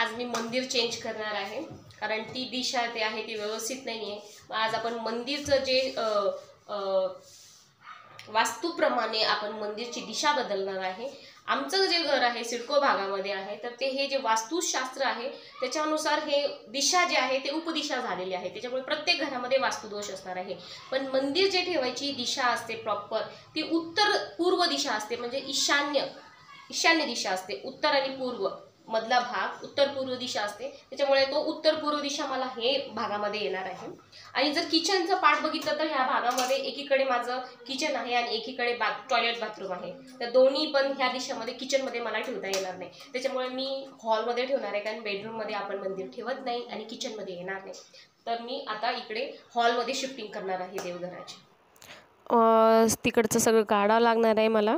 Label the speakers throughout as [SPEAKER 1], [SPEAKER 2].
[SPEAKER 1] आज मी मंदिर चेंज करणार आहे, कारण ती दिशा ते आहे ती व्यवस्थित नाही आहे. आज आपण मंदिरचं जे वास्तूप्रमाणे आपण मंदिरची दिशा बदलणार आहे. आमचं जे घर आहे सिडको भागामध्ये आहे, तर ते हे जे वास्तुशास्त्र आहे त्याच्यानुसार हे दिशा जे आहे ते उपदिशा झालेली आहे. त्याच्यामुळे प्रत्येक घरामध्ये वास्तुदोष असणार आहे. पण मंदिर जे ठेवायची दिशा असते प्रॉपर ती उत्तर पूर्व दिशा असते, म्हणजे ईशान्य दिशा असते. उत्तर आणि पूर्व मधला भाग उत्तर पूर्व दिशा असते, त्याच्यामुळे तो उत्तर पूर्व दिशा मला हे भागामध्ये येणार आहे. आणि जर किचनचं पार्ट बघितलं तर ह्या भागामध्ये एकीकडे माझं किचन आहे आणि एकीकडे टॉयलेट बाथरूम आहे. तर दोन्ही पण ह्या दिशेमध्ये किचनमध्ये मला ठेवता येणार नाही. त्याच्यामुळे मी हॉलमध्ये ठेवणार आहे, कारण बेडरूममध्ये आपण मंदिर ठेवत नाही आणि किचनमध्ये येणार नाही. तर मी आता इकडे हॉलमध्ये शिफ्टिंग करणार आहे देवघराची.
[SPEAKER 2] तिकडचं सगळं काढावं लागणार आहे मला,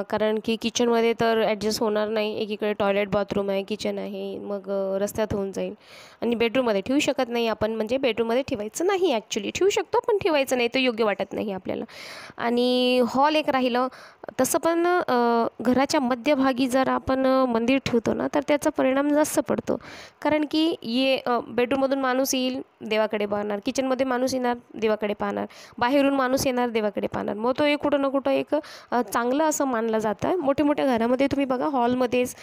[SPEAKER 2] कारण की किचनमध्ये तर ॲडजस्ट होणार नाही. एकीकडे टॉयलेट बाथरूम आहे, किचन आहे, मग रस्त्यात होऊन जाईल. आणि बेडरूममध्ये ठेवू शकत नाही आपण, म्हणजे बेडरूममध्ये ठेवायचं नाही. ॲक्च्युली ठेवू शकतो पण ठेवायचं नाही, तो योग्य वाटत नाही आपल्याला. आणि हॉल एक राहिलं. तसं पण घराच्या मध्यभागी जर आपण मंदिर ठेवतो ना तर त्याचा परिणाम जास्त पडतो, कारण की बेडरूममधून माणूस येईल देवाकडे पाहणार, किचनमध्ये माणूस येणार देवाकडे पाहणार, बाहेरून माणूस येणार देवाकडे पाहणार. मग तो एक कुठं ना कुठं एक चांगलं असं मानलं जातं. मोठ्या मोठ्या घरामध्ये तुम्ही बघा हॉलमध्येच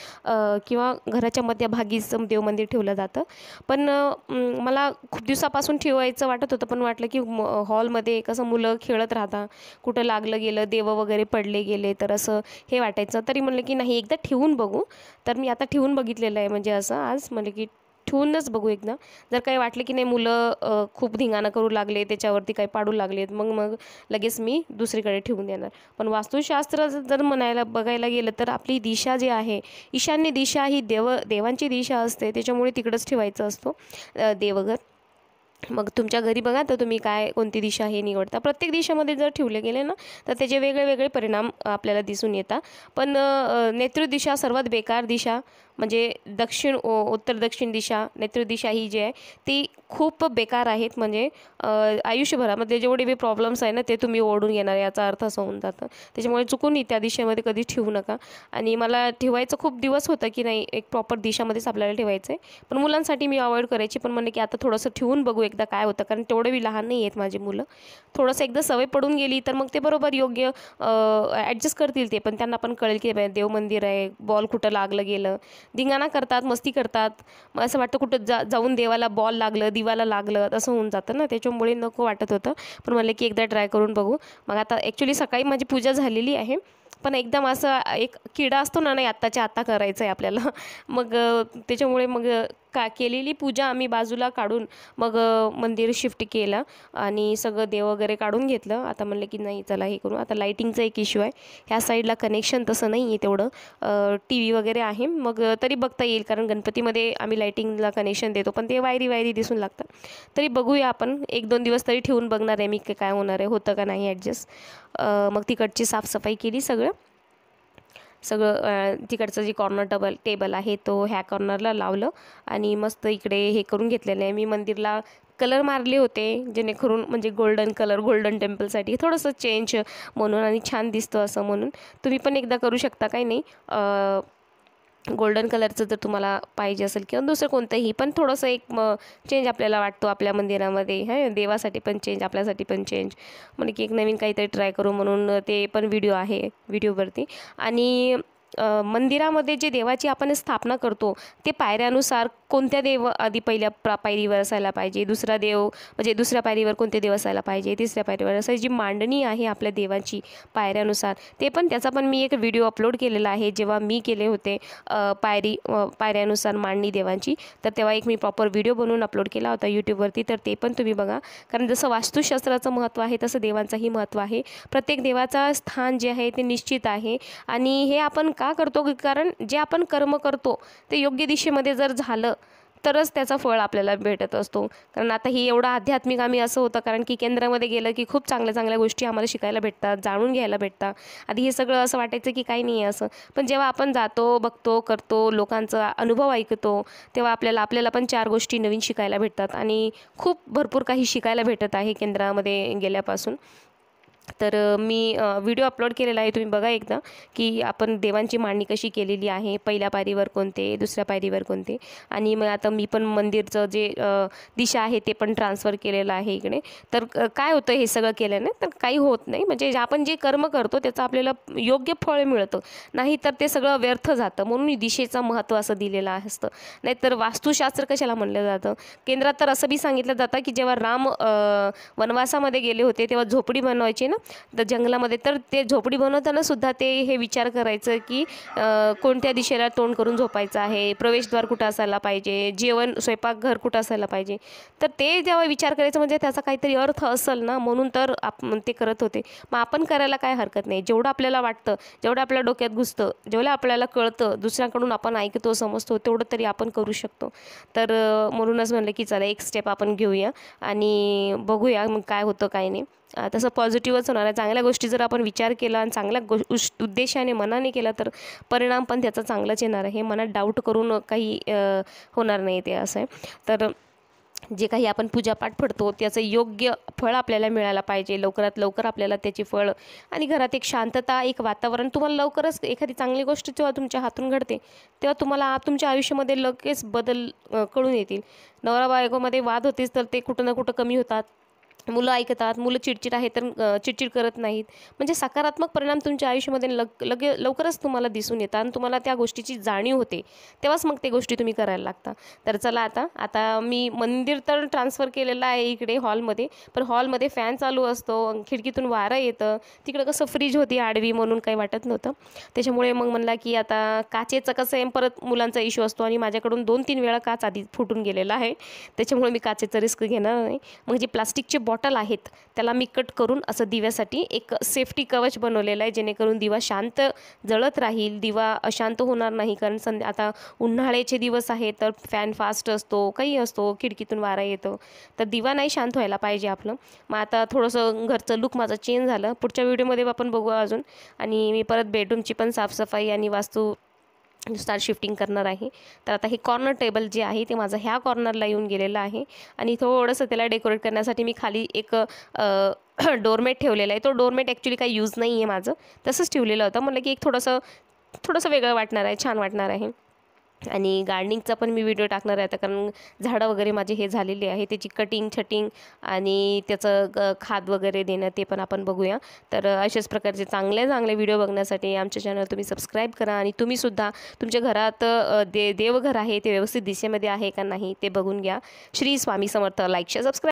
[SPEAKER 2] किंवा घराच्या मध्यभागीच देवमंदिर ठेवलं जातं. पण मला खूप दिवसापासून ठेवायचं वाटत होतं, पण वाटलं की हॉलमध्ये कसं मुलं खेळत राहतात, कुठं लागलं गेलं देव वगैरे पडले गेले तर असं हे वाटायचं. तरी म्हणलं की नाही एकदा ठेवून बघू. तर मी आता ठेवून बघितलेलं आहे, म्हणजे असं आज म्हणलं की ठेवूनच बघू एकदा. जर काही वाटलं की नाही मुलं खूप धिंगाणा करू लागले, त्याच्यावरती काही पाडू लागलेत, मग लगेच मी दुसरीकडे ठेवून देणार. पण वास्तुशास्त्र जर बघायला गेलं तर आपली दिशा जी आहे ईशान्य दिशा ही देवांची दिशा असते, त्याच्यामुळे तिकडंच ठेवायचं असतो देवघर. मग तुमच्या घरी बघा तर तुम्ही कोणती दिशा हे निवडता. प्रत्येक दिशेमध्ये जर ठेवले गेले ना तर त्याचे वेगळे वेगळे परिणाम आपल्याला दिसून येतात. पण नेत्रदिशा सर्वात बेकार दिशा, म्हणजे उत्तर दक्षिण दिशा नेत्रदिशा ही जी आहे ती खूप बेकार आहेत. म्हणजे आयुष्यभरामध्ये जेवढे बी प्रॉब्लेम्स आहे ना ते तुम्ही ओढून घेणार, याचा अर्थ असं होऊन जातं. त्याच्यामुळे चुकूनही त्या दिशेमध्ये कधी ठेवू नका. आणि मला ठेवायचं खूप दिवस होतं की नाही एक प्रॉपर दिशामध्येच आपल्याला ठेवायचं आहे, पण मुलांसाठी मी अवॉइड करायची. पण म्हणले की आता थोडंसं ठेवून बघू एकदा काय होतं, कारण तेवढे बी लहान नाही आहेत माझी मुलं. थोडंसं एकदा सवय पडून गेली तर मग ते बरोबर योग्य ॲडजस्ट करतील ते. पण त्यांना पण कळेल की देव मंदिर आहे, बॉल कुठं लागलं गेलं, धिंगाणा करतात, मस्ती करतात. मग असं वाटतं कुठं जाऊन देवाला बॉल लागलं, दिवाला लागलं, असं होऊन जातं ना, त्याच्यामुळे नको वाटत होतं. पण म्हणले की एकदा ट्राय करून बघू. मग आता ॲक्च्युली सकाळी माझी पूजा झालेली आहे, पण एकदम असं एक किडा असतो ना, नाही आत्ताच्या आत्ता करायचं आहे आपल्याला. मग त्याच्यामुळे मग केलेली पूजा आम्ही बाजूला काढून मग मंदिर शिफ्ट केलं आणि सगळं देव वगैरे काढून घेतलं. आता म्हणलं की नाही चला हे करू. आता लाईटिंगचा एक इश्यू आहे, ह्या साईडला कनेक्शन तसं नाही आहे तेवढं. TV वगैरे आहे, मग तरी बघता येईल, कारण गणपतीमध्ये आम्ही लाईटिंगला कनेक्शन देतो, पण ते वायरी दिसून लागतात. तरी बघूया आपण 1-2 दिवस तरी ठेवून बघणार आहे मी काय होणार आहे, होतं का नाही ॲडजस्ट. मग तिकडची साफसफाई केली सगळं तिकडचं जे कॉर्नर टेबल आहे तो ह्या कॉर्नरला लावलं आणि मस्त इकडे हे करून घेतलेलं आहे. मी मंदिरला कलर मारले होते जेणेकरून म्हणजे गोल्डन टेम्पलसाठी थोडंसं चेंज म्हणून आणि छान दिसतं असं म्हणून. तुम्ही पण एकदा करू शकता, काही नाही. गोल्डन कलरचं जर तुम्हाला पाहिजे असेल किंवा दुसरं कोणतंही, पण थोडंसं एक चेंज आपल्याला वाटतो आपल्या मंदिरामध्ये. देवासाठी पण चेंज, आपल्यासाठी पण चेंज, म्हणजे की एक नवीन काहीतरी ट्राय करू म्हणून ते पण व्हिडिओ आहे व्हिडिओवरती. आणि मंदिरामध्ये जे देवाची आपण स्थापना करतो ते पायऱ्यानुसार कोणत्या देव आधी पहिल्या पायरीवर असायला पाहिजे, दुसरा देव म्हणजे दुसऱ्या पायरीवर कोणते देव असायला पाहिजे, तिसऱ्या पायरीवर, असं जी मांडणी आहे आपल्या देवाची पायऱ्यानुसार, ते पण त्याचा पण मी एक व्हिडिओ अपलोड केलेला आहे. जेव्हा मी केले होते पायऱ्यानुसार मांडणी देवांची, तर तेव्हा एक मी प्रॉपर व्हिडिओ बनवून अपलोड केला होता यूट्यूबवरती. तर ते पण तुम्ही बघा, कारण जसं वास्तुशास्त्राचं महत्त्व आहे तसं देवांचंही महत्त्व आहे. प्रत्येक देवाचा स्थान जे आहे ते निश्चित आहे. आणि हे आपण का करतो, कारण जे आपण कर्म करतो ते योग्य दिशेमध्ये जर झालं तरच त्याचा फळ आपल्याला भेटत असतो. कारण आता ही एवढं आध्यात्मिक आम्ही असं होतं, कारण की केंद्रामध्ये गेलं की खूप चांगल्या गोष्टी आम्हाला शिकायला भेटतात, जाणून घ्यायला भेटतात. आधी हे सगळं असं वाटायचं की काही नाही आहे असं, पण जेव्हा आपण जातो, बघतो, करतो, लोकांचा अनुभव ऐकतो, तेव्हा आपल्याला पण 4 गोष्टी नवीन शिकायला भेटतात आणि खूप भरपूर काही शिकायला भेटत आहे केंद्रामध्ये गेल्यापासून. तर मी व्हिडिओ अपलोड केलेला आहे, तुम्ही बघा एकदा, की आपण देवांची मांडणी कशी केलेली आहे, पहिल्या पायरीवर कोणते, दुसऱ्या पायरीवर कोणते. आणि मग आता मी पण मंदिरचं जे दिशा आहे ते पण ट्रान्सफर केलेलं आहे इकडे. तर काय होतं हे सगळं केल्याने, तर काही होत नाही, म्हणजे आपण जे कर्म करतो त्याचं आपल्याला योग्य फळ मिळतं, नाही तर ते सगळं व्यर्थ जातं. म्हणून दिशेचं महत्त्व असं दिलेलं असतं. नाहीतर वास्तुशास्त्र कशाला म्हणलं जातं. केंद्रात तर असं बी सांगितलं जातं की जेव्हा राम वनवासामध्ये गेले होते तेव्हा झोपडी बनवायची ना, तर जंगलामध्ये, तर ते झोपडी बनवताना सुद्धा ते हे विचार करायचं की कोणत्या दिशेला तोंड करून झोपायचं आहे, प्रवेशद्वार कुठं असायला पाहिजे, स्वयंपाकघर कुठं असायला पाहिजे. तर ते जेव्हा विचार करायचं म्हणजे त्याचा काहीतरी अर्थ असेल ना, म्हणून तर ते करत होते. मग आपण करायला काय हरकत नाही. जेवढं आपल्याला वाटतं, जेवढं आपल्या डोक्यात घुसतं, जेवढं आपल्याला कळतं, दुसऱ्याकडून आपण ऐकतो, समजतो, तेवढं तरी आपण करू शकतो. तर म्हणूनच म्हणलं की चला एक स्टेप आपण घेऊया आणि बघूया मग काय होतं काय नाही. तसं पॉझिटिव्हच होणार आहे. चांगल्या गोष्टी जर आपण विचार केला आणि चांगल्या उद्देशाने मनाने केला तर परिणाम पण त्याचा चांगलाच येणार आहे. मनात डाऊट करून काही होणार नाही ते असं आहे. तर जे काही आपण पूजापाठ पडतो त्याचं योग्य फळ आपल्याला मिळायला पाहिजे, लवकरात लवकर आपल्याला त्याची फळ. आणि घरात एक शांतता, एक वातावरण, तुम्हाला लवकरच एखादी चांगली गोष्ट जेव्हा तुमच्या हातून घडते तेव्हा तुम्हाला तुमच्या आयुष्यामध्ये लगेच बदल कळून येतील. नवरा बायकोमध्ये वाद होतेच तर ते कुठं ना कुठं कमी होतात. मुलं ऐकतात, मुलं चिडचिड आहे तर चिडचिड करत नाहीत. म्हणजे सकारात्मक परिणाम तुमच्या आयुष्यामध्ये लवकरच तुम्हाला दिसून येतात आणि तुम्हाला त्या गोष्टीची जाणीव होते. तेव्हाच मग ते गोष्टी तुम्ही करायला लागता. तर चला आता मी मंदिर तर ट्रान्सफर केलेलं आहे इकडे हॉलमध्ये, पण हॉलमध्ये फॅन चालू असतो, खिडकीतून वारं येतं. तिकडं कसं फ्रीज होती आडवी म्हणून काही वाटत नव्हतं. त्याच्यामुळे मग म्हणला की आता काचेचं कसं आहे, परत मुलांचा इश्यू असतो आणि माझ्याकडून 2-3 वेळा काच आधी फुटून गेलेला आहे. त्याच्यामुळे मी काचेचं रिस्क घेणार नाही. मग जे प्लास्टिकचे बॉटल आहेत त्याला मी कट करून असं दिव्यासाठी एक सेफ्टी कवच बनवलेलं आहे, जेणेकरून दिवा शांत जळत राहील, दिवा अशांत होणार नाही. कारण आता उन्हाळ्याचे दिवस आहेत तर फॅन फास्ट असतो, काही असतो, खिडकीतून वारा येतो, तर दिवा नाही शांत व्हायला पाहिजे आपलं. मग आता थोडंसं घरचं लुक माझं चेंज झालं. पुढच्या व्हिडिओमध्ये आपण बघू अजून. आणि मी परत बेडरूमची पण साफसफाई आणि नुसार शिफ्टिंग करणार आहे. तर आता हे कॉर्नर टेबल जे आहे ते माझं ह्या कॉर्नरला येऊन गेलेलं आहे आणि थोडंसं त्याला डेकोरेट करण्यासाठी मी खाली एक डोरमेट ठेवलेला आहे. तो डोरमेट ॲक्च्युली काही यूज नाही आहे माझं, तसंच ठेवलेलं होतं. म्हटलं की एक थोडंसं वेगळं वाटणार आहे, छान वाटणार आहे. आणि गार्डनिंगचा पण मी व्हिडिओ टाकणार आहे आता, कारण झाडं वगैरे माझे हे झालेले आहे, त्याची कटिंग छटिंग आणि त्याचं खाद वगैरे देणं ते पण आपण बघूया. तर अशाच प्रकारचे चांगले व्हिडिओ बघण्यासाठी आमच्या चॅनल तुम्ही सबस्क्राईब करा. आणि तुम्हीसुद्धा तुमच्या घरात देवघर आहे ते व्यवस्थित दिशेमध्ये आहे का नाही ते बघून घ्या. Shri Swami Samarth. Like share subscribe.